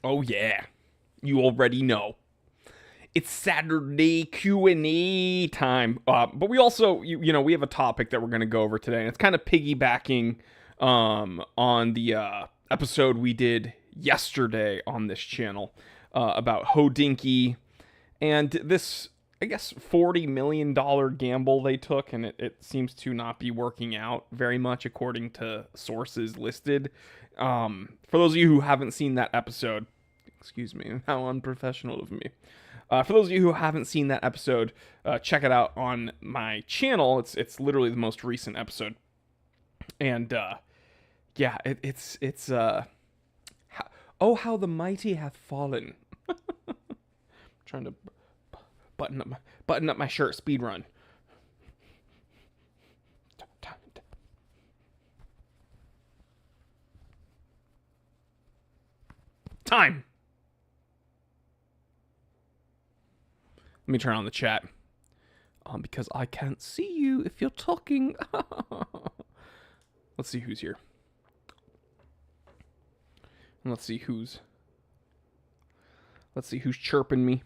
Oh yeah, you already know. It's Saturday Q&A time. But we also, we have a topic that we're going to go over today, and it's kind of piggybacking on the episode we did yesterday on this channel about Hodinkee and this, I guess, $40 million gamble they took, and it seems to not be working out very much according to sources listed. For those of you who haven't seen that episode, excuse me, how unprofessional of me. For those of you who haven't seen that episode, check it out on my channel. It's literally the most recent episode, and yeah, it's how the mighty hath fallen. Trying to button up my shirt. Speed run. Time. Let me turn on the chat. Because I can't see you if you're talking. Let's see who's here. And let's see who's chirping me.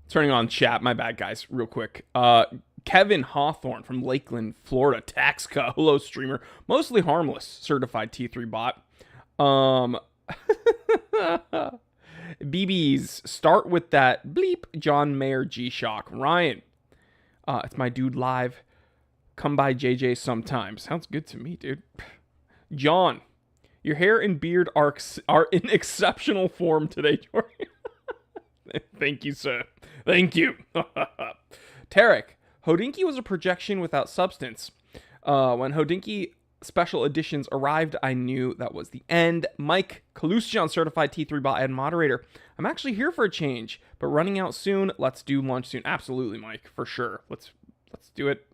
Turning on chat. My bad, guys. Real quick. Kevin Hawthorne from Lakeland, Florida. Taxca. Hello, streamer. Mostly harmless. Certified T3 bot. BBs. Start with that bleep. John Mayer G-Shock. Ryan. It's my dude live. Come by JJ sometime. Sounds good to me, dude. John. Your hair and beard are in exceptional form today, Jordan. Thank you, sir. Thank you. Tarek. Hodinkee was a projection without substance. When Hodinkee special editions arrived, I knew that was the end. Mike Kalusjan, certified T3 bot and moderator. I'm actually here for a change, but running out soon. Let's do lunch soon. Absolutely, Mike, for sure. Let's do it.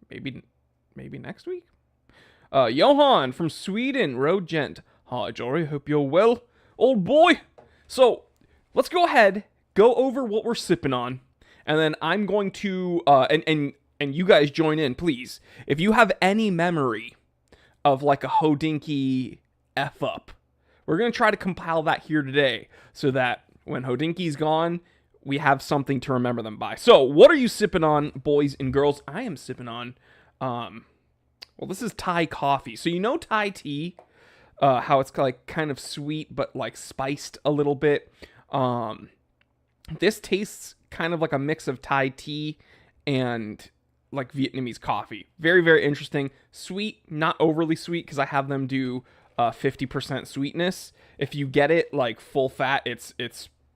Maybe next week. Johan from Sweden, Road Gent. Hi, Jory. Hope you're well, old boy. So let's go ahead, go over what we're sipping on, and then I'm going to and you guys join in, please. If you have any memory of like a Hodinkee F up, we're gonna try to compile that here today, so that when Hodinkee's gone, we have something to remember them by. So, what are you sipping on, boys and girls? I am sipping on, well, this is Thai coffee. So you know Thai tea, how it's like kind of sweet but like spiced a little bit. This tastes kind of like a mix of Thai tea and like Vietnamese coffee. Very, very interesting. Sweet, not overly sweet, because I have them do 50% sweetness. If you get it like full fat, it's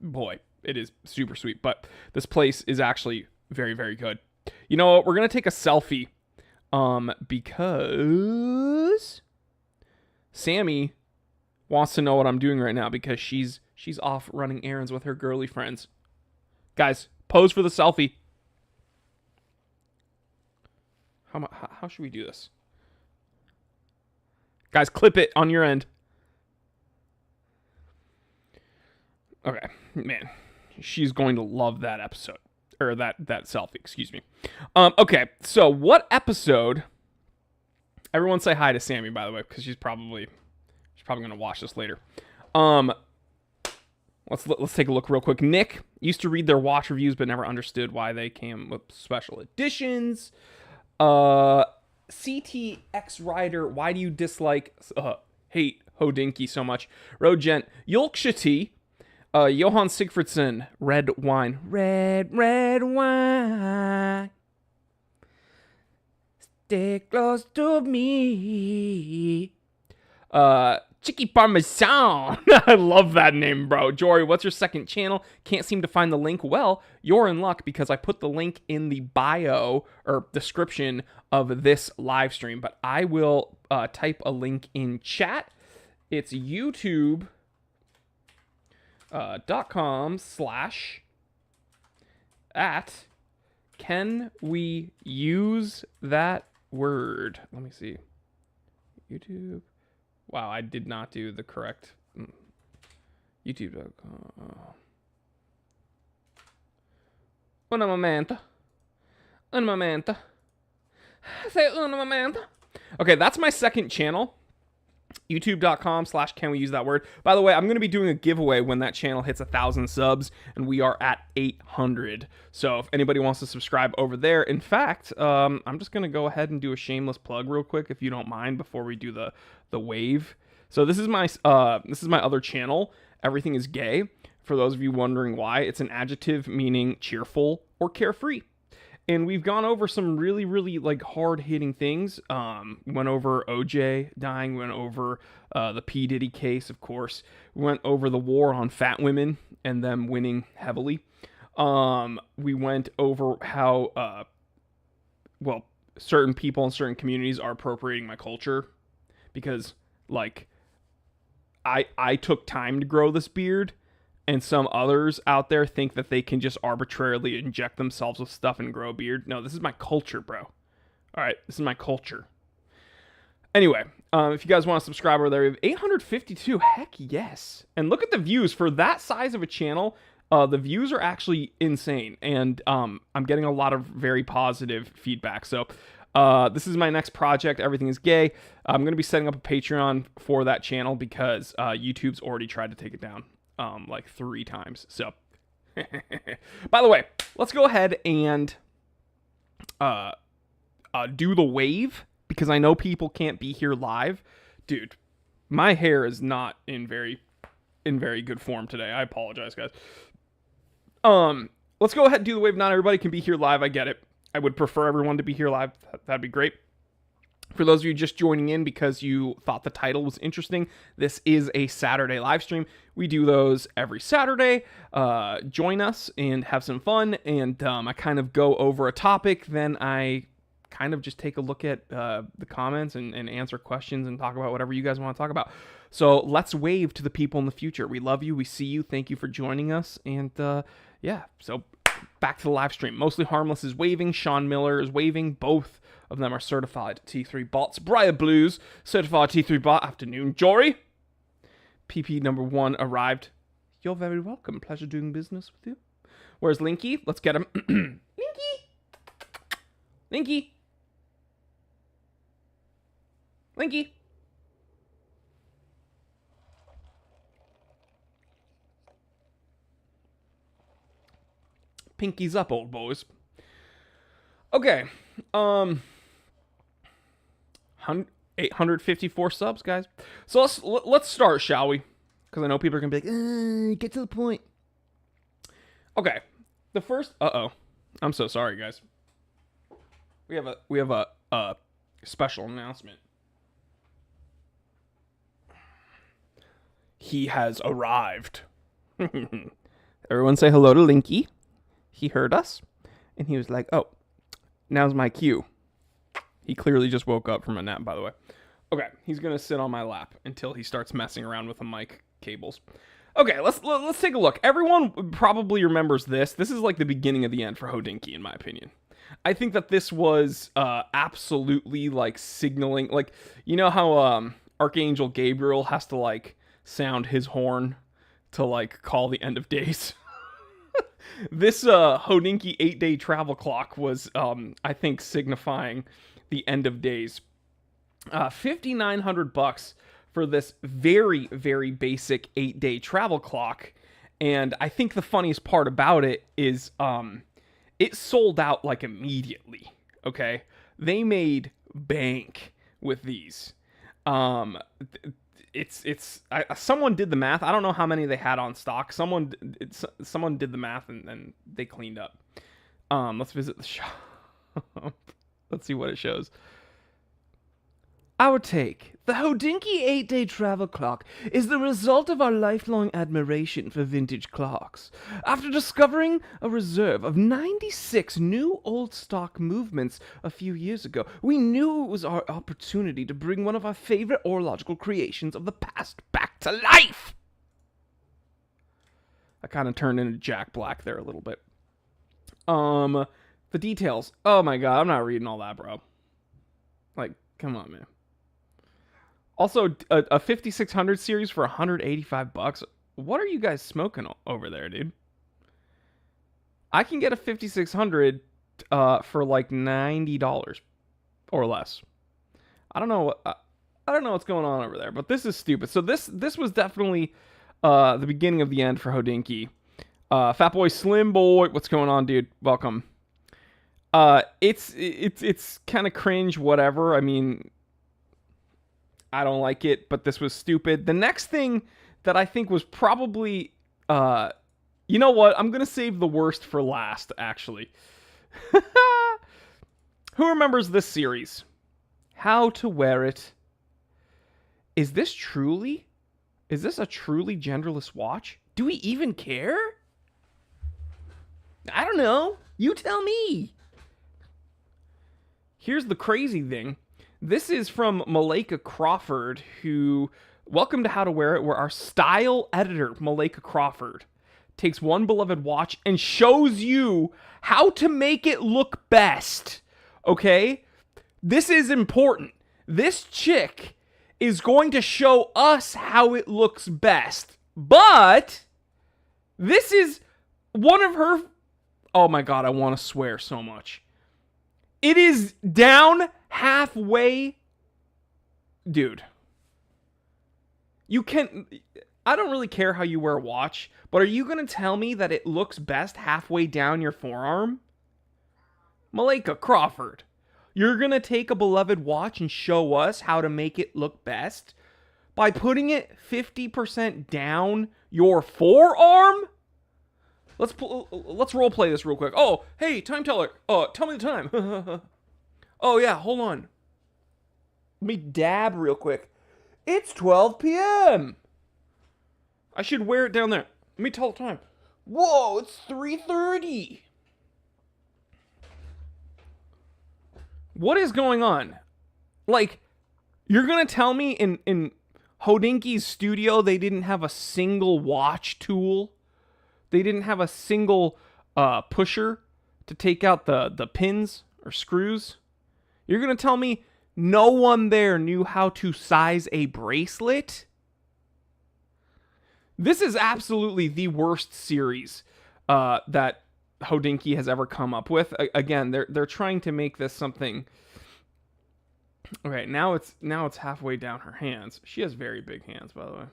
boy, it is super sweet. But this place is actually very, very good. You know what? We're gonna take a selfie, because Sammy wants to know what I'm doing right now, because she's off running errands with her girly friends. Guys, pose for the selfie. How should we do this? Guys, clip it on your end. Okay, man. She's going to love that episode. Or that selfie, excuse me. Okay, so what episode... Everyone say hi to Sammy, by the way, because she's probably going to watch this later. Let's take a look real quick. Nick used to read their watch reviews, but never understood why they came with special editions. CTX Rider, why do you hate Hodinkee so much? Road Gent, Yorkshire Tea. Johan Sigfridsson, red wine. Red wine. Stay close to me. Chicky Parmesan. I love that name, bro. Jory, what's your second channel? Can't seem to find the link. Well, you're in luck, because I put the link in the bio or description of this live stream, but I will type a link in chat. It's youtube.com/@ can we use that word? Let me see. YouTube. Wow, I did not do the correct. YouTube.com. Un momento. Say un momento. Okay, that's my second channel. YouTube.com/can we use that word. By the way, I'm going to be doing a giveaway when that channel hits 1,000 subs, and we are at 800. So if anybody wants to subscribe over there, in fact, I'm just going to go ahead and do a shameless plug real quick, if you don't mind, before we do the wave. So this is my other channel. Everything is gay. For those of you wondering why, it's an adjective meaning cheerful or carefree. And we've gone over some really, really like hard-hitting things. We went over OJ dying. We went over the P. Diddy case, of course. We went over the war on fat women and them winning heavily. We went over how, certain people in certain communities are appropriating my culture because, like, I took time to grow this beard. And some others out there think that they can just arbitrarily inject themselves with stuff and grow a beard. No, this is my culture, bro. All right, this is my culture. Anyway, if you guys want to subscribe over there, we have 852. Heck yes. And look at the views. For that size of a channel, the views are actually insane. And I'm getting a lot of very positive feedback. So this is my next project. Everything is gay. I'm going to be setting up a Patreon for that channel because YouTube's already tried to take it down. Like 3 times. So, by the way, let's go ahead and do the wave because I know people can't be here live. Dude, my hair is not in very good form today. I apologize, guys. Let's go ahead and do the wave. Not everybody can be here live. I get it. I would prefer everyone to be here live. That'd be great. For those of you just joining in because you thought the title was interesting, this is a Saturday live stream. We do those every Saturday. Join us and have some fun. And I kind of go over a topic. Then I kind of just take a look at the comments and answer questions and talk about whatever you guys want to talk about. So let's wave to the people in the future. We love you. We see you. Thank you for joining us. And yeah, so back to the live stream. Mostly Harmless is waving. Sean Miller is waving. Both of them are certified T3 bots. Briar Blues, certified T3 bot. Afternoon. Jory, PP number 1 arrived. You're very welcome. Pleasure doing business with you. Where's Linky? Let's get him. Linky. Linky. Pinkies up, old boys. Okay. 854 subs, guys. So let's start, shall we? Because I know people are gonna be like, get to the point. Okay. The first. I'm so sorry, guys. We have a special announcement. He has arrived. Everyone say hello to Linky. He heard us, and he was like, oh, now's my cue. He clearly just woke up from a nap, by the way. Okay, he's going to sit on my lap until he starts messing around with the mic cables. Okay, let's take a look. Everyone probably remembers this. This is like the beginning of the end for Hodinkee, in my opinion. I think that this was absolutely like signaling, like, you know how Archangel Gabriel has to like sound his horn to like call the end of days? This Hodinkee 8-day travel clock was, I think, signifying the end of days. $5,900 for this very, very basic 8-day travel clock. And I think the funniest part about it is it sold out like immediately. Okay, they made bank with these. Someone did the math. I don't know how many they had on stock. Someone did the math and then they cleaned up. Let's visit the shop. Let's see what it shows. Our take. The Hodinkee 8-day travel clock is the result of our lifelong admiration for vintage clocks. After discovering a reserve of 96 new old stock movements a few years ago, we knew it was our opportunity to bring one of our favorite horological creations of the past back to life. I kind of turned into Jack Black there a little bit. The details. Oh my god, I'm not reading all that, bro. Like, come on, man. Also, a 5600 series for $185. What are you guys smoking over there, dude? I can get a 5600 for like $90. or less. I don't know. I don't know what's going on over there, but this is stupid. So this was definitely the beginning of the end for Hodinkee. Fat Boy Slim Boy, what's going on, dude? Welcome. It's kind of cringe, whatever. I mean, I don't like it, but this was stupid. The next thing that I think was probably, you know what? I'm gonna save the worst for last, actually. Who remembers this series? How to Wear It. Is this a truly genderless watch? Do we even care? I don't know. You tell me. Here's the crazy thing. This is from Malika Crawford, who, welcome to How to Wear It, where our style editor, Malika Crawford, takes one beloved watch and shows you how to make it look best. Okay? This is important. This chick is going to show us how it looks best. But this is one of her... Oh my god, I want to swear so much. It is down halfway. Dude. You can... I don't really care how you wear a watch, but are you going to tell me that it looks best halfway down your forearm? Malika Crawford. You're going to take a beloved watch and show us how to make it look best by putting it 50% down your forearm? Let's role play this real quick. Oh, hey, time teller. Tell me the time. Oh, yeah, hold on. Let me dab real quick. It's 12 p.m. I should wear it down there. Let me tell the time. Whoa, it's 3:30. What is going on? Like, you're going to tell me in Hodinkee's studio they didn't have a single watch tool? They didn't have a single pusher to take out the pins or screws? You're going to tell me no one there knew how to size a bracelet? This is absolutely the worst series that Hodinkee has ever come up with. Again, they're trying to make this something. Okay, now it's halfway down her hands. She has very big hands, by the way.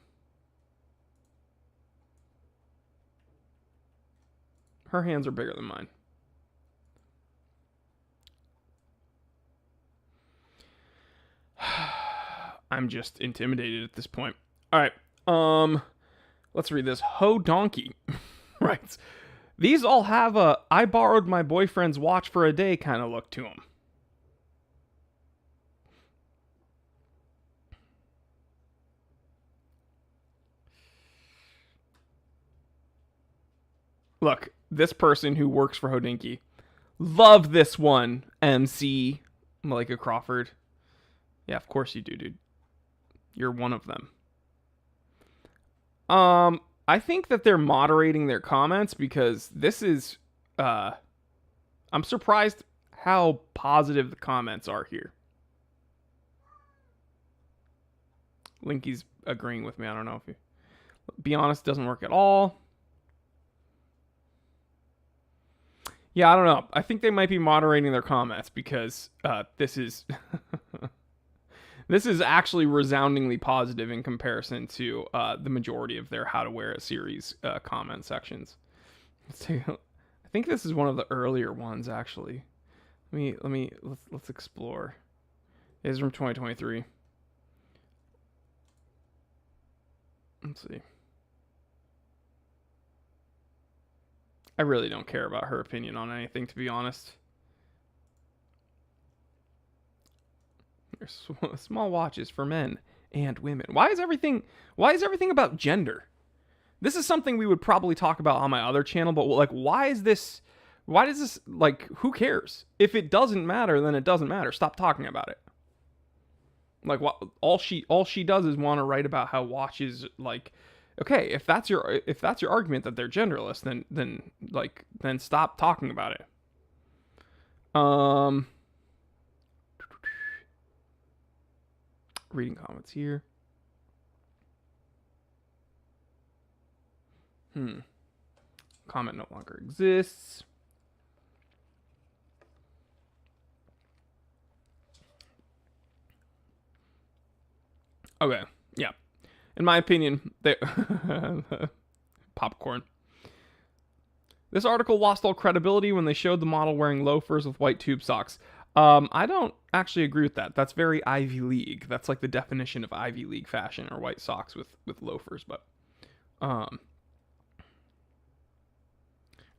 Her hands are bigger than mine. I'm just intimidated at this point. All right. Let's read this. Hodinkee writes, these all have a I borrowed my boyfriend's watch for a day kind of look to them. Look, this person who works for Hodinkee. Love this one, MC Malika Crawford. Yeah, of course you do, dude. You're one of them. I think that they're moderating their comments because this is, I'm surprised how positive the comments are here. Linky's agreeing with me. I don't know if you... Be honest, doesn't work at all. Yeah, I don't know. I think they might be moderating their comments because this is... This is actually resoundingly positive in comparison to the majority of their How to Wear It series comment sections. I think this is one of the earlier ones, actually. Let's explore. It is from 2023. Let's see. I really don't care about her opinion on anything, to be honest. Small watches for men and women. Why is everything about gender? This is something we would probably talk about on my other channel, but like, why does this, like, who cares? If it doesn't matter, then it doesn't matter. Stop talking about it. Like, what, all she does is want to write about how watches, like, okay, if that's your argument that they're genderless, then stop talking about it. Reading comments here. Comment no longer exists. Okay, yeah. In my opinion, they popcorn. This article lost all credibility when they showed the model wearing loafers with white tube socks. I don't actually agree with that. That's very Ivy League. That's like the definition of Ivy League fashion, or white socks with loafers. But, oh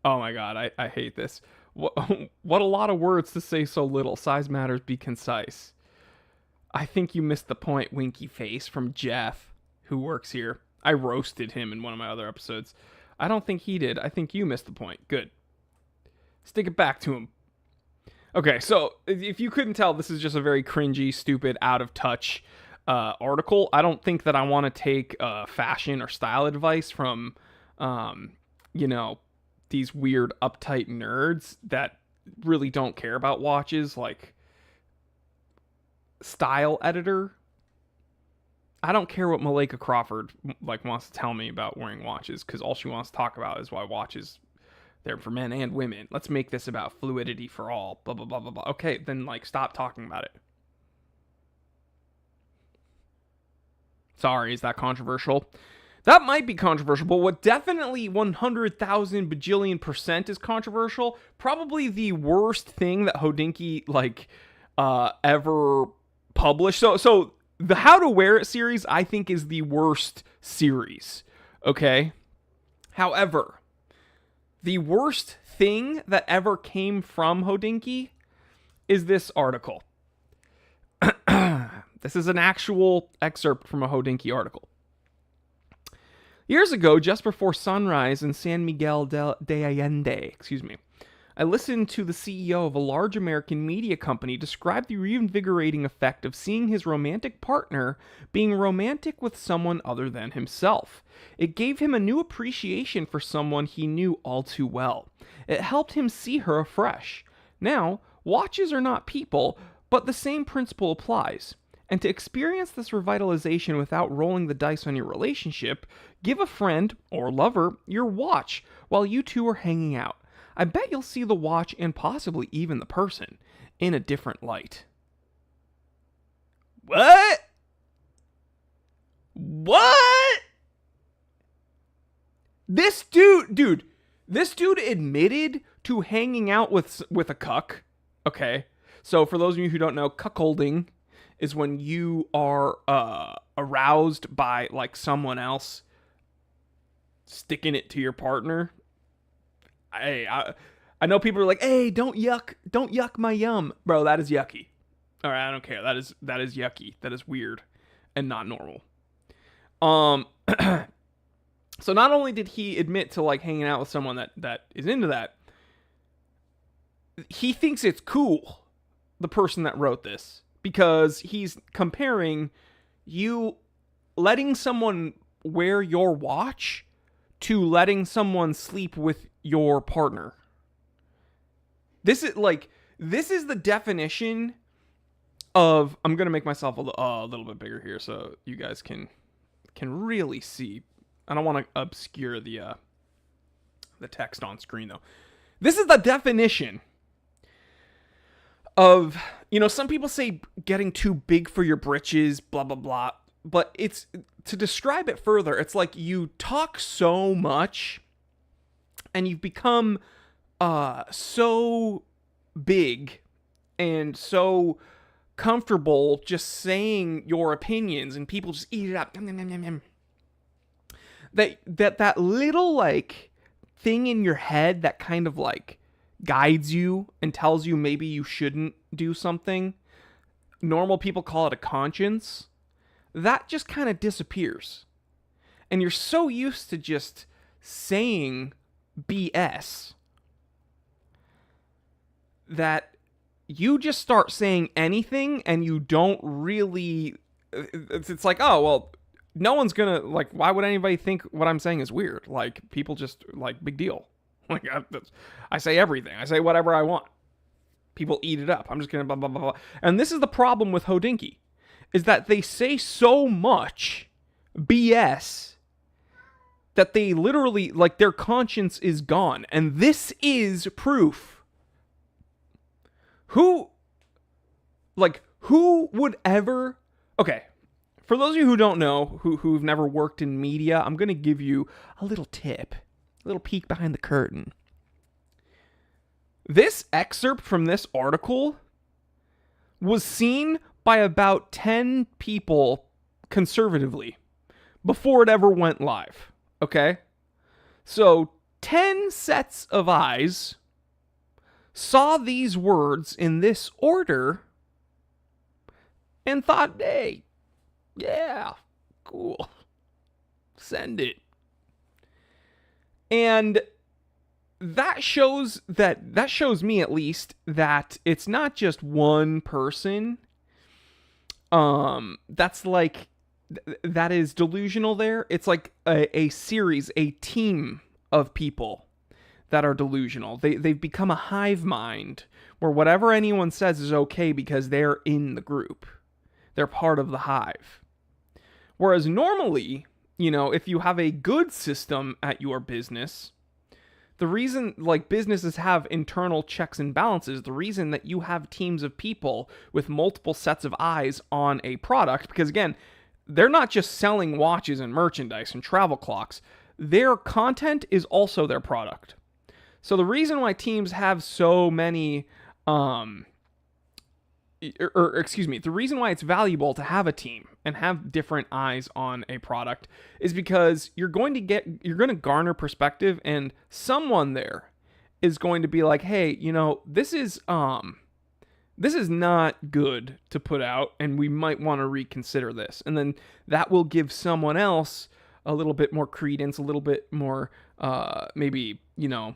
my god, I hate this. What a lot of words to say so little. Size matters. Be concise. I think you missed the point, winky face, from Jeff, who works here. I roasted him in one of my other episodes. I don't think he did. I think you missed the point. Good. Stick it back to him. Okay, so if you couldn't tell, this is just a very cringy, stupid, out of touch article. I don't think that I want to take fashion or style advice from, these weird, uptight nerds that really don't care about watches, like Style Editor. I don't care what Malika Crawford wants to tell me about wearing watches, because all she wants to talk about is why watches, they're for men and women. Let's make this about fluidity for all. Blah blah blah blah blah. Okay, then stop talking about it. Sorry, is that controversial? That might be controversial, but what definitely 100,000 bajillion% is controversial, probably the worst thing that Hodinkee ever published. So the How to Wear It series, I think, is the worst series. Okay? However, the worst thing that ever came from Hodinkee is this article. This is an actual excerpt from a Hodinkee article. Years ago, just before sunrise in San Miguel de Allende, I listened to the CEO of a large American media company describe the reinvigorating effect of seeing his romantic partner being romantic with someone other than himself. It gave him a new appreciation for someone he knew all too well. It helped him see her afresh. Now, watches are not people, but the same principle applies. And to experience this revitalization without rolling the dice on your relationship, give a friend or lover your watch while you two are hanging out. I bet you'll see the watch, and possibly even the person, in a different light. What? What? This dude admitted to hanging out with a cuck. Okay. So for those of you who don't know, cuckolding is when you are aroused by someone else sticking it to your partner. I know people are like, hey, don't yuck my yum. Bro, that is yucky. All right, I don't care. That is yucky. That is weird and not normal. So not only did he admit to hanging out with someone that is into that, he thinks it's cool, the person that wrote this, because he's comparing you letting someone wear your watch to letting someone sleep with your partner. This is the definition of, I'm going to make myself a little bit bigger here so you guys can really see. I don't want to obscure the text on screen though. This is the definition of, some people say getting too big for your britches, blah, blah, blah. But it's, to describe it further, it's like you talk so much and you've become so big and so comfortable just saying your opinions, and people just eat it up. That little thing in your head that kind of guides you and tells you maybe you shouldn't do something. Normal people call it a conscience. That just kind of disappears. And you're so used to just saying BS that you just start saying anything, and you don't really, it's like, oh, well, no one's gonna, why would anybody think what I'm saying is weird? People just, big deal. I say everything. I say whatever I want. People eat it up. I'm just gonna blah, blah, blah, blah. And this is the problem with Hodinkee, is that they say so much BS that they literally, their conscience is gone. And this is proof. Who would ever... Okay, for those of you who don't know, who've never worked in media, I'm going to give you a little tip, a little peek behind the curtain. This excerpt from this article was seen by about 10 people conservatively before it ever went live. Okay? So 10 sets of eyes saw these words in this order and thought, hey, yeah, cool, send it. And that shows me at least that it's not just one person that's like that is delusional there. It's like a series, a team of people that are delusional. They've become a hive mind where whatever anyone says is okay because they're in the group. They're part of the hive. Whereas normally, if you have a good system at your business, the reason, like, businesses have internal checks and balances, the reason that you have teams of people with multiple sets of eyes on a product, because again, they're not just selling watches and merchandise and travel clocks. Their content is also their product. So the reason why teams have so many, the reason why it's valuable to have a team and have different eyes on a product is because you're going to garner perspective, and someone there is going to be like, hey, this is not good to put out, and we might want to reconsider this. And then that will give someone else a little bit more credence, a little bit more maybe,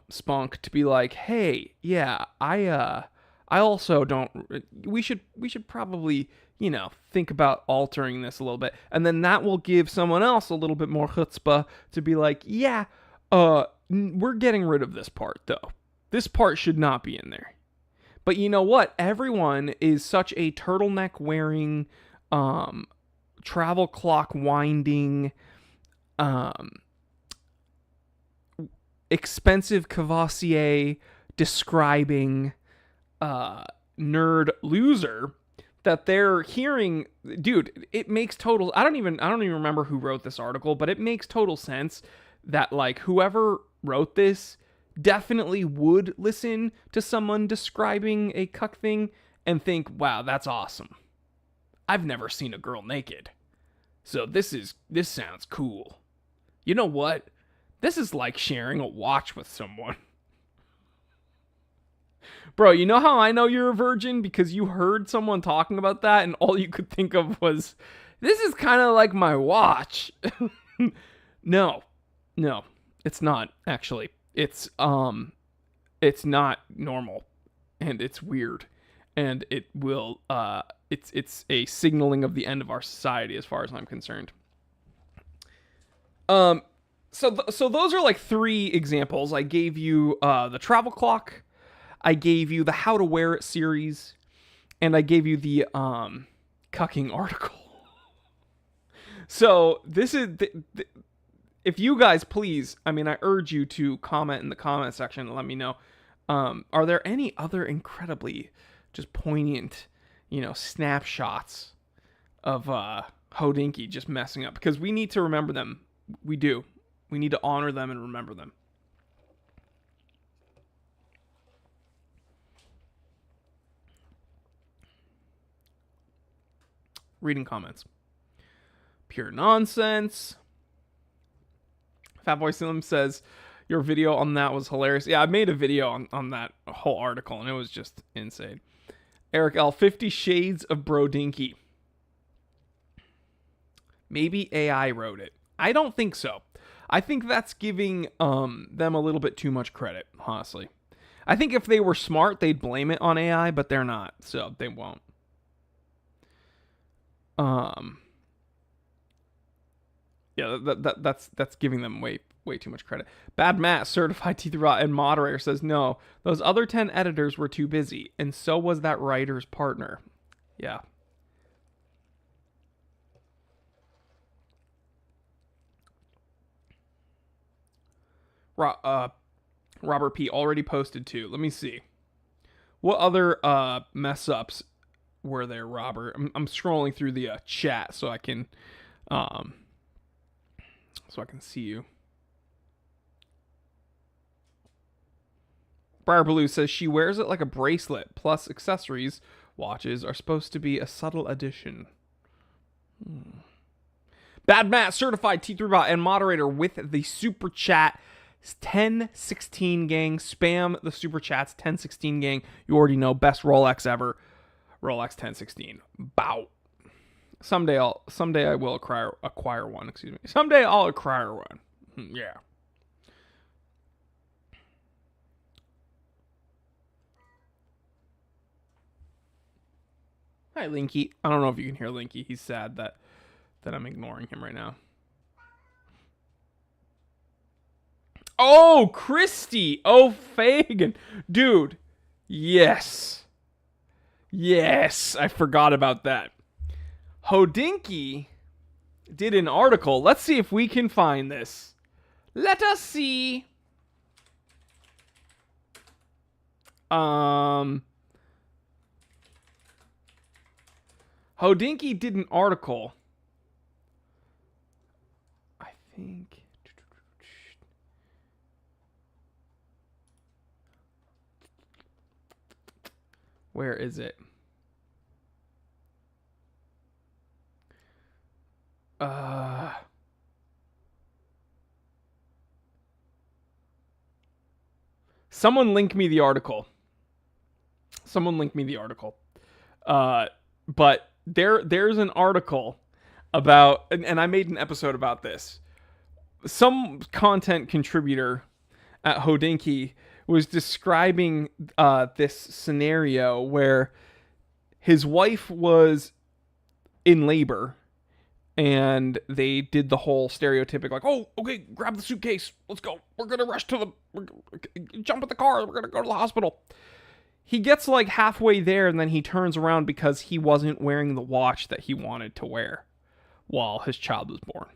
spunk to be like, hey, yeah, I also don't, we should probably, think about altering this a little bit. And then that will give someone else a little bit more chutzpah to be like, yeah, we're getting rid of this part though. This part should not be in there. But you know what? Everyone is such a turtleneck wearing, travel clock winding, expensive Cavassier describing, nerd loser that they're hearing. Dude, it makes total, I don't even remember who wrote this article, but it makes total sense that, like, whoever wrote this definitely would listen to someone describing a cuck thing and think, wow, that's awesome. I've never seen a girl naked. So this sounds cool. You know what? This is like sharing a watch with someone. Bro, you know how I know you're a virgin? Because you heard someone talking about that and all you could think of was, this is kind of like my watch. No, it's not actually. It's not normal, and it's weird, and it will, it's a signaling of the end of our society as far as I'm concerned. So those are like 3 examples. I gave you the travel clock, I gave you the how to wear it series, and I gave you the cucking article. So this is if you guys, please, I urge you to comment in the comment section and let me know. Are there any other incredibly just poignant, snapshots of Hodinkee just messing up? Because we need to remember them. We do. We need to honor them and remember them. Reading comments. Pure nonsense. Fatboy Slim says, your video on that was hilarious. Yeah, I made a video on that whole article, and it was just insane. Eric L. 50 Shades of Brodinky. Maybe AI wrote it. I don't think so. I think that's giving them a little bit too much credit, honestly. I think if they were smart, they'd blame it on AI, but they're not, so they won't. Yeah, that's giving them way too much credit. Bad Matt, certified teeth rot, and moderator says no. Those other 10 editors were too busy, and so was that writer's partner. Yeah. Robert P. already posted too. Let me see. What other mess ups were there, Robert. I'm scrolling through the chat so I can see you. Briar Blue says she wears it like a bracelet, plus accessories. Watches are supposed to be a subtle addition. Bad Matt, certified T3 bot and moderator with the super chat. 1016 gang. Spam the super chats. 1016 gang. You already know. Best Rolex ever. Rolex 1016. Bow. Someday I will acquire one. Excuse me. Someday I'll acquire one. Yeah. Hi, Linky. I don't know if you can hear Linky. He's sad that I'm ignoring him right now. Oh, Christy. Oh, Fagan. Dude. Yes. Yes. I forgot about that. Hodinkee did an article. Let's see if we can find this. Let us see. Hodinkee did an article. I think. Where is it? Someone link me the article. But there's an article about, and I made an episode about this. Some content contributor at Hodinkee was describing this scenario where his wife was in labor and they did the whole stereotypic like, oh, okay, grab the suitcase, let's go, we're gonna rush to jump in the car, we're gonna go to the hospital. He gets like halfway there and then he turns around because he wasn't wearing the watch that he wanted to wear while his child was born.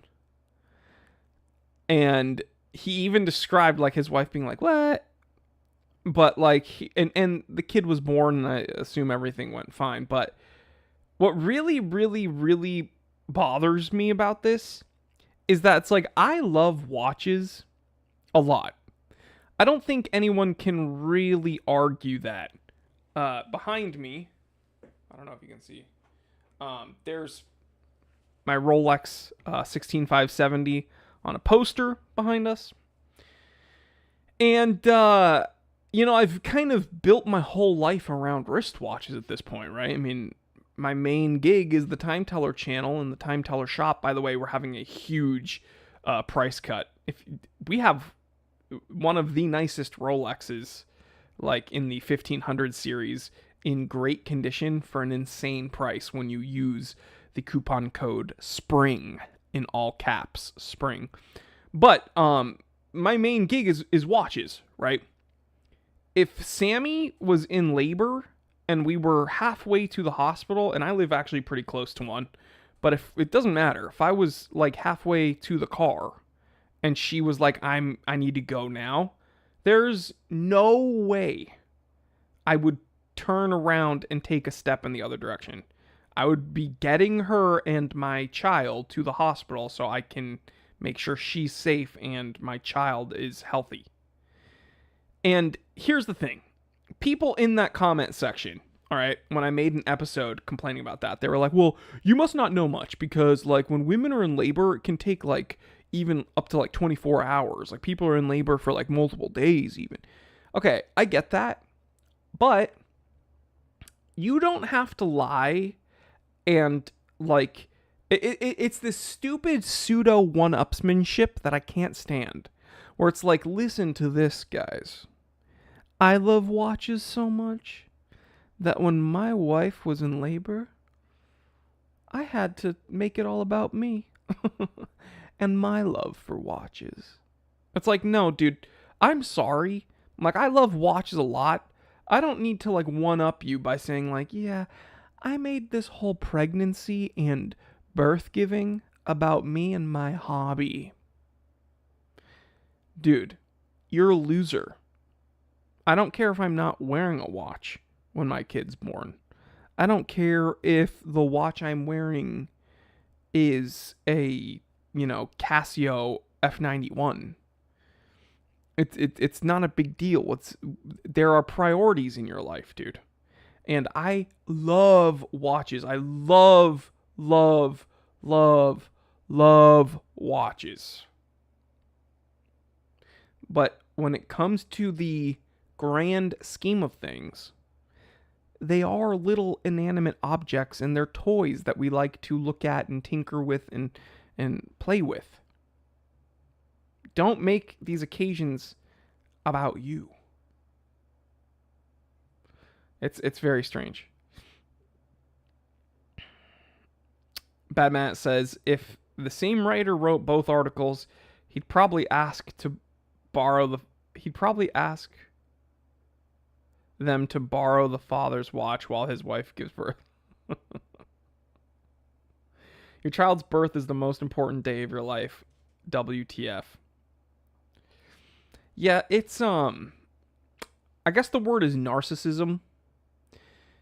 And he even described like his wife being like, what? But like, and the kid was born and I assume everything went fine. But what really, really, really bothers me about this is that it's like, I love watches a lot. I don't think anyone can really argue that. Behind me, I don't know if you can see, there's my Rolex 16570 on a poster behind us. And, I've kind of built my whole life around wristwatches at this point, right? I mean, my main gig is the Time Teller channel and the Time Teller shop. By the way, we're having a huge price cut. If we have one of the nicest Rolexes, like in the 1500 series, in great condition for an insane price when you use the coupon code SPRING in all caps, SPRING. But my main gig is watches, right? If Sammy was in labor and we were halfway to the hospital, and I live actually pretty close to one, but if it doesn't matter, if I was like halfway to the car and she was like, I need to go now, there's no way I would turn around and take a step in the other direction. I would be getting her and my child to the hospital so I can make sure she's safe and my child is healthy. And here's the thing. People in that comment section, all right, when I made an episode complaining about that, they were like, well, you must not know much because, like, when women are in labor, it can take, like, even up to, like, 24 hours. Like, people are in labor for, like, multiple days even. Okay, I get that. But you don't have to lie and, like, it's this stupid pseudo one-upsmanship that I can't stand. Where it's like, listen to this, guys. I love watches so much that when my wife was in labor, I had to make it all about me and my love for watches. It's like, no, dude, I'm sorry. Like, I love watches a lot. I don't need to, like, one-up you by saying, like, yeah, I made this whole pregnancy and birth giving about me and my hobby. Dude, you're a loser. I don't care if I'm not wearing a watch when my kid's born. I don't care if the watch I'm wearing is a, Casio F91. It's not a big deal. There are priorities in your life, dude. And I love watches. I love, love, love, love watches. But when it comes to the grand scheme of things, they are little inanimate objects and they're toys that we like to look at and tinker with and play with. Don't make these occasions about you. It's very strange. Bad Matt says if the same writer wrote both articles, he'd probably ask them to borrow the father's watch while his wife gives birth. Your child's birth is the most important day of your life. WTF. Yeah, it's I guess the word is narcissism.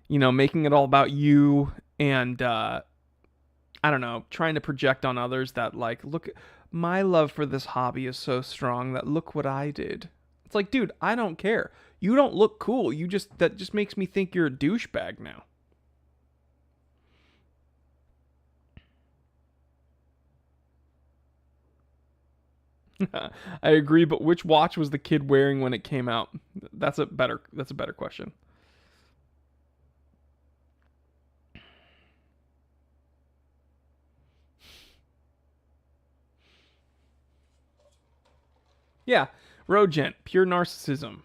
Making it all about you and I don't know, trying to project on others that like, look, my love for this hobby is so strong that look what I did. It's like, dude, I don't care. You don't look cool. That just makes me think you're a douchebag now. I agree, but which watch was the kid wearing when it came out? That's a better question. Yeah, Rogent, pure narcissism.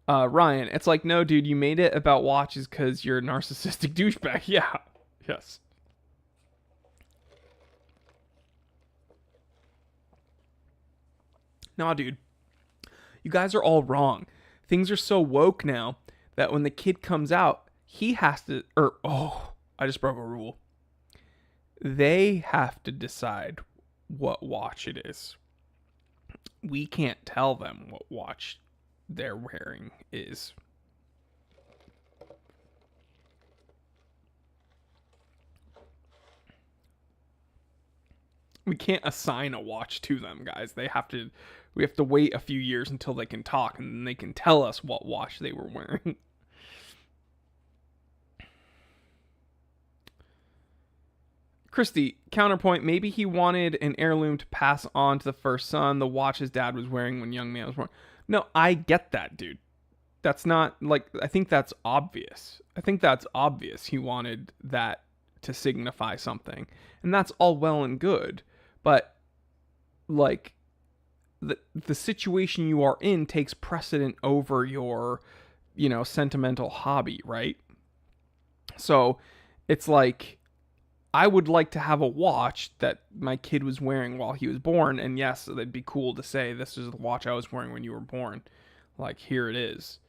Ryan, it's like, no, dude, you made it about watches because you're a narcissistic douchebag. Yeah, yes. Nah, dude, you guys are all wrong. Things are so woke now that when the kid comes out, he has to, I just broke a rule. They have to decide what watch it is. We can't tell them what watch they're wearing is. We can't assign a watch to them, guys. We have to wait a few years until they can talk and then they can tell us what watch they were wearing. Christy, counterpoint, maybe he wanted an heirloom to pass on to the first son, the watch his dad was wearing when young man was born. No, I get that, dude. That's not, like, I think that's obvious. He wanted that to signify something. And that's all well and good. But, like, the situation you are in takes precedent over your, sentimental hobby, right? So, it's like, I would like to have a watch that my kid was wearing while he was born. And yes, it'd be cool to say, this is the watch I was wearing when you were born. Like, here it is.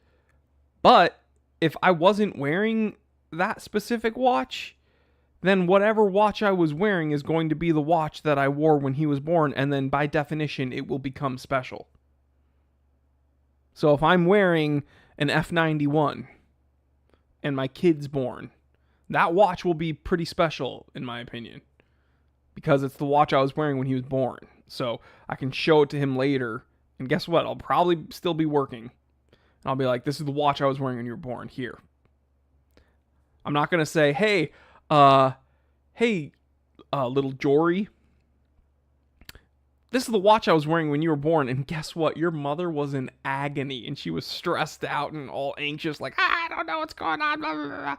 But if I wasn't wearing that specific watch, then whatever watch I was wearing is going to be the watch that I wore when he was born. And then by definition, it will become special. So if I'm wearing an F91 and my kid's born, that watch will be pretty special, in my opinion, because it's the watch I was wearing when he was born. So I can show it to him later, and guess what? I'll probably still be working. And I'll be like, this is the watch I was wearing when you were born. Here. I'm not going to say, hey, little Jory, this is the watch I was wearing when you were born, and guess what? Your mother was in agony, and she was stressed out and all anxious, like, I don't know what's going on, blah, blah, blah.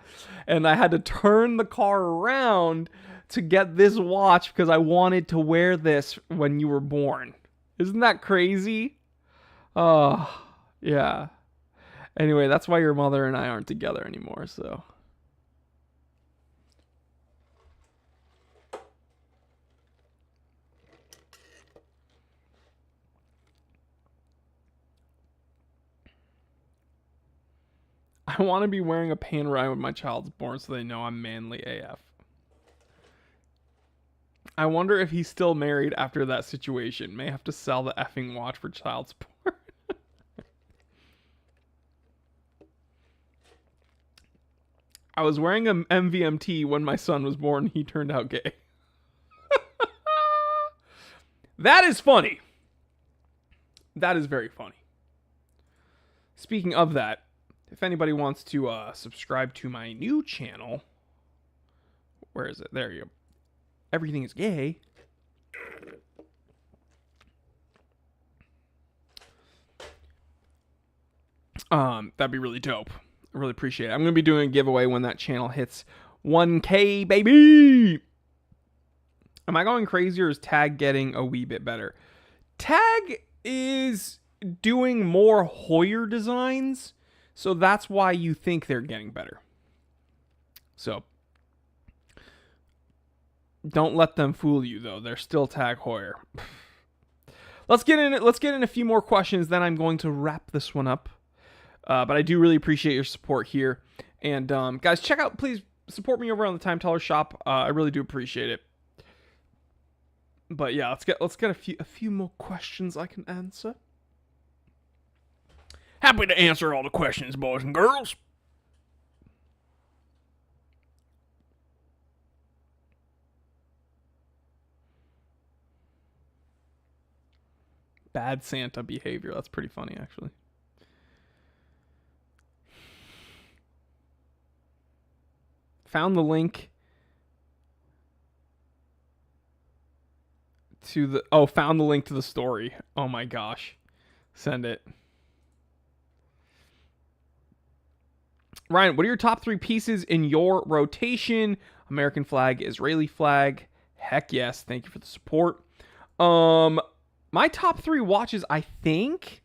And I had to turn the car around to get this watch because I wanted to wear this when you were born. Isn't that crazy? Oh, yeah. Anyway, that's why your mother and I aren't together anymore, so... I want to be wearing a Panerai when my child's born so they know I'm manly AF. I wonder if he's still married after that situation. May have to sell the effing watch for child support. I was wearing a MVMT when my son was born. He turned out gay. That is funny. That is very funny. Speaking of that, if anybody wants to subscribe to my new channel, where is it? There you go. Everything is gay. That'd be really dope. I really appreciate it. I'm gonna be doing a giveaway when that channel hits 1K, baby. Am I going crazy, or is Tag getting a wee bit better? Tag is doing more Hoyer designs, so that's why you think they're getting better. So don't let them fool you, though. They're still Tag Hoyer. Let's get in a few more questions, then I'm going to wrap this one up. But I do really appreciate your support here. And guys, please support me over on the Time Teller shop. I really do appreciate it. But yeah, let's get a few more questions I can answer. Happy to answer all the questions, boys and girls. Bad Santa behavior. That's pretty funny, actually. Found the link to the found the link to the story. Oh my gosh. Send it. Ryan, what are your top 3 pieces in your rotation? American flag, Israeli flag. Heck yes. Thank you for the support. My top 3 watches, I think,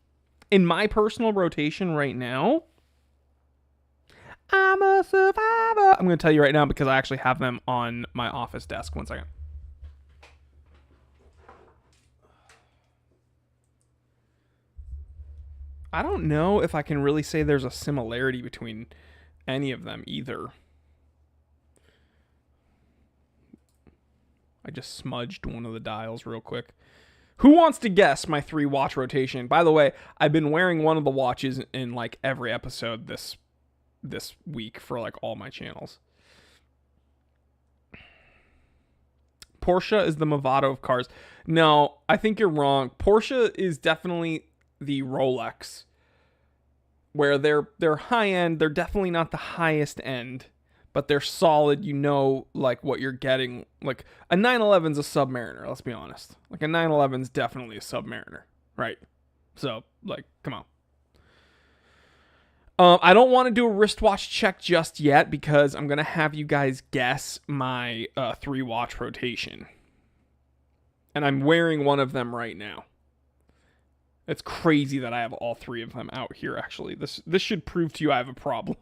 in my personal rotation right now, I'm a survivor. I'm going to tell you right now because I actually have them on my office desk. One second. I don't know if I can really say there's a similarity between any of them either. I just smudged one of the dials real quick. Who wants to guess my 3 watch rotation? By the way, I've been wearing one of the watches in like every episode this week for like all my channels. Porsche is the Movado of cars. No, I think you're wrong. Porsche is definitely the Rolex, where they're high end. They're definitely not the highest end, but they're solid. You know, like what you're getting. Like a 911's a Submariner. Let's be honest. Like a 911's definitely a Submariner, right? So like, come on. I don't want to do a wristwatch check just yet because I'm gonna have you guys guess my 3 watch rotation, and I'm wearing one of them right now. It's crazy that I have all 3 of them out here, actually. This should prove to you I have a problem.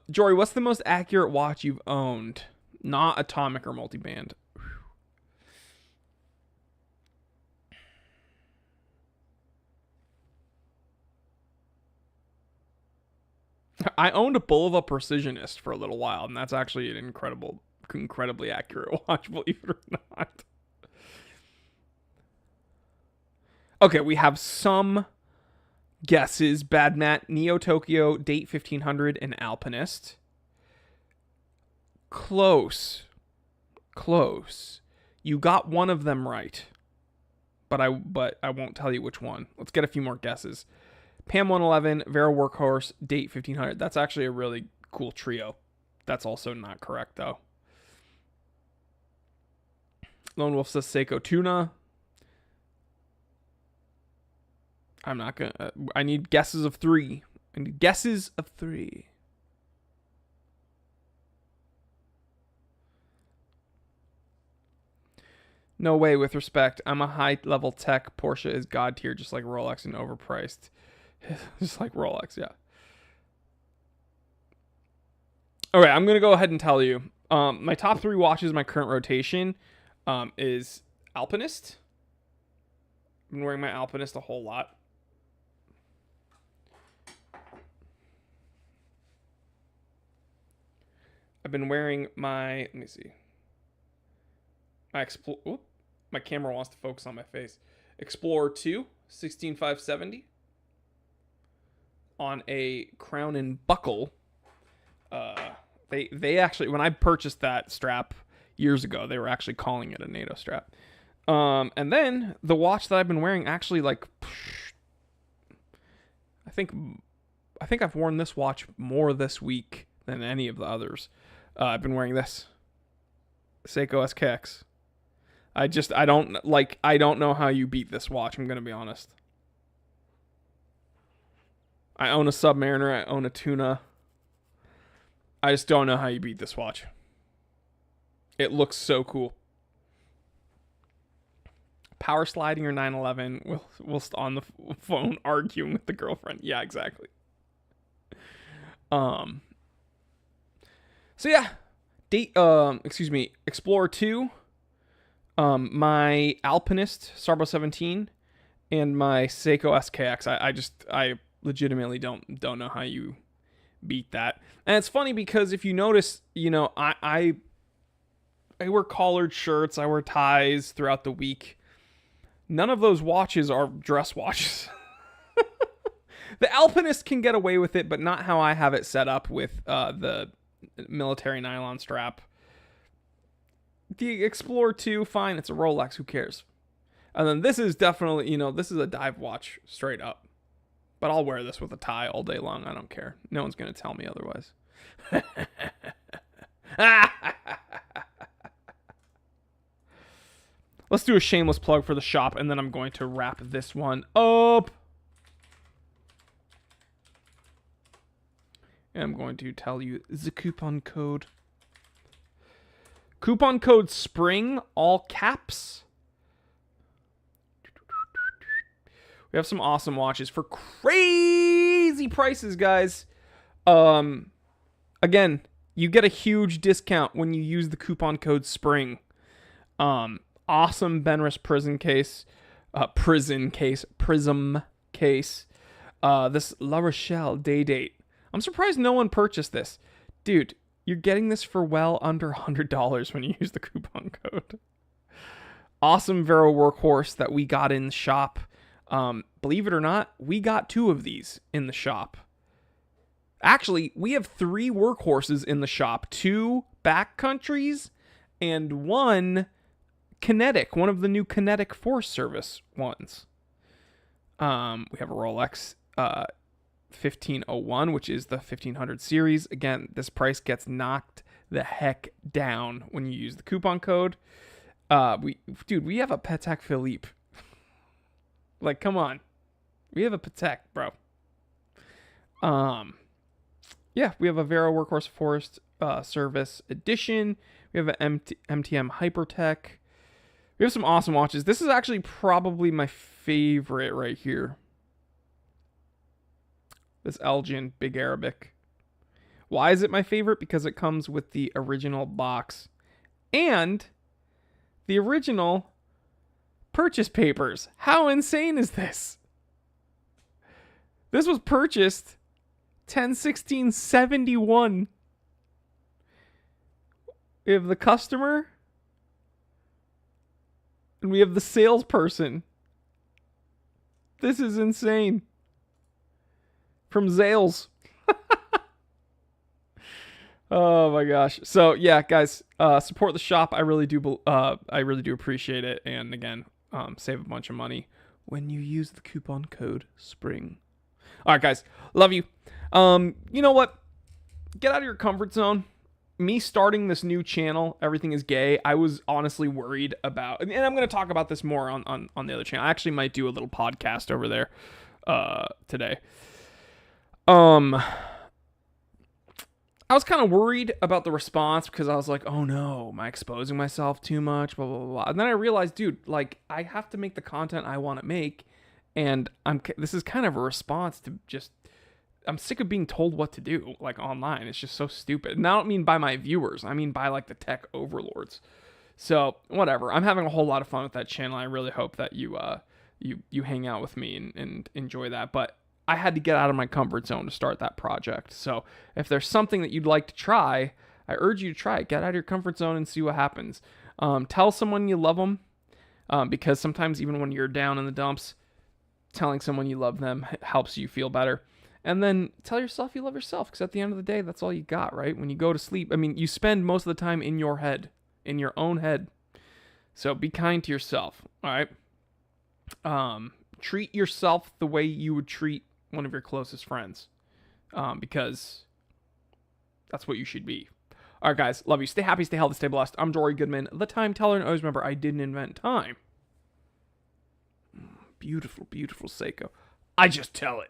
Jory, what's the most accurate watch you've owned? Not atomic or multiband. I owned a Bulova Precisionist for a little while, and that's actually an incredibly accurate watch, believe it or not. Okay, we have some guesses. Bad Matt, Neo Tokyo, Date 1500, and Alpinist. Close. You got one of them right, but I won't tell you which one. Let's get a few more guesses. Pam 111, Vera Workhorse, Date 1500. That's actually a really cool trio. That's also not correct, though. Lone Wolf says Seiko Tuna. I'm not going to... I need guesses of 3. No way, with respect. I'm a high-level tech. Porsche is god tier, just like Rolex, and overpriced. Just like Rolex, yeah. Okay, I'm going to go ahead and tell you. My top 3 watches, my current rotation, is Alpinist. I've been wearing my Alpinist a whole lot. I've been wearing my... Let me see. My camera wants to focus on my face. Explorer 2, 16570. on a crown and buckle. They actually, when I purchased that strap years ago, they were actually calling it a NATO strap. And then the watch that I've been wearing actually, like, I think I've worn this watch more this week than any of the others. I've been wearing this Seiko SKX. I don't know how you beat this watch. I'm going to be honest. I own a Submariner. I own a Tuna. I just don't know how you beat this watch. It looks so cool. Power sliding your 911 whilst on the phone arguing with the girlfriend. Yeah, exactly. So yeah, Explorer 2, my Alpinist Sarbo 17, and my Seiko SKX. I legitimately don't know how you beat that. And it's funny because if you notice, I wear collared shirts, I wear ties throughout the week. None of those watches are dress watches. The Alpinist can get away with it, but not how I have it set up with the military nylon strap. The Explorer 2, fine, it's a Rolex, who cares? And then this is definitely, this is a dive watch, straight up. But I'll wear this with a tie all day long, I don't care. No one's going to tell me otherwise. Let's do a shameless plug for the shop, and then I'm going to wrap this one up. I'm going to tell you the coupon code. Coupon code SPRING, all caps. We have some awesome watches for crazy prices, guys. Again, you get a huge discount when you use the coupon code SPRING. Awesome Benris prism case. This La Rochelle day date. I'm surprised no one purchased this. Dude, you're getting this for well under $100 when you use the coupon code. Awesome Vero workhorse that we got in the shop. Believe it or not, we got 2 of these in the shop. Actually, we have 3 workhorses in the shop. 2 backcountries and 1 kinetic, one of the new kinetic Forest Service ones. We have a Rolex 1501, which is the 1500 series. Again, this price gets knocked the heck down when you use the coupon code. We have a Patek Philippe. Like, come on. We have a Patek, bro. Yeah, we have a Vero Workhorse Forest Service Edition. We have an MTM Hypertech. We have some awesome watches. This is actually probably my favorite right here. This Elgin Big Arabic. Why is it my favorite? Because it comes with the original box and the original purchase papers. How insane is this? This was purchased 10/16/71. We have the customer and we have the salesperson. This is insane. From Zales. Oh my gosh. So yeah, guys, support the shop. I really do appreciate it. And again, save a bunch of money when you use the coupon code SPRING. All right, guys, love you. You know what? Get out of your comfort zone. Me starting this new channel, Everything is Gay, I was honestly worried about, and I'm going to talk about this more on the other channel. I actually might do a little podcast over there today. I was kind of worried about the response because I was like, oh no, am I exposing myself too much? Blah, blah, blah. And then I realized, dude, like, I have to make the content I want to make. And this is kind of a response to just, I'm sick of being told what to do, like, online. It's just so stupid. And I don't mean by my viewers. I mean by, like, the tech overlords. So, whatever. I'm having a whole lot of fun with that channel. I really hope that you hang out with me and enjoy that. But I had to get out of my comfort zone to start that project. So if there's something that you'd like to try, I urge you to try it. Get out of your comfort zone and see what happens. Tell someone you love them, because sometimes even when you're down in the dumps, telling someone you love them helps you feel better. And then tell yourself you love yourself, because at the end of the day, that's all you got, right? When you go to sleep, I mean, you spend most of the time in your head, in your own head. So be kind to yourself, all right? Treat yourself the way you would treat one of your closest friends, because that's what you should be. All right, guys, love you. Stay happy, stay healthy, stay blessed. I'm Jory Goodman, the time teller, and always remember, I didn't invent time. Beautiful, beautiful Seiko. I just tell it.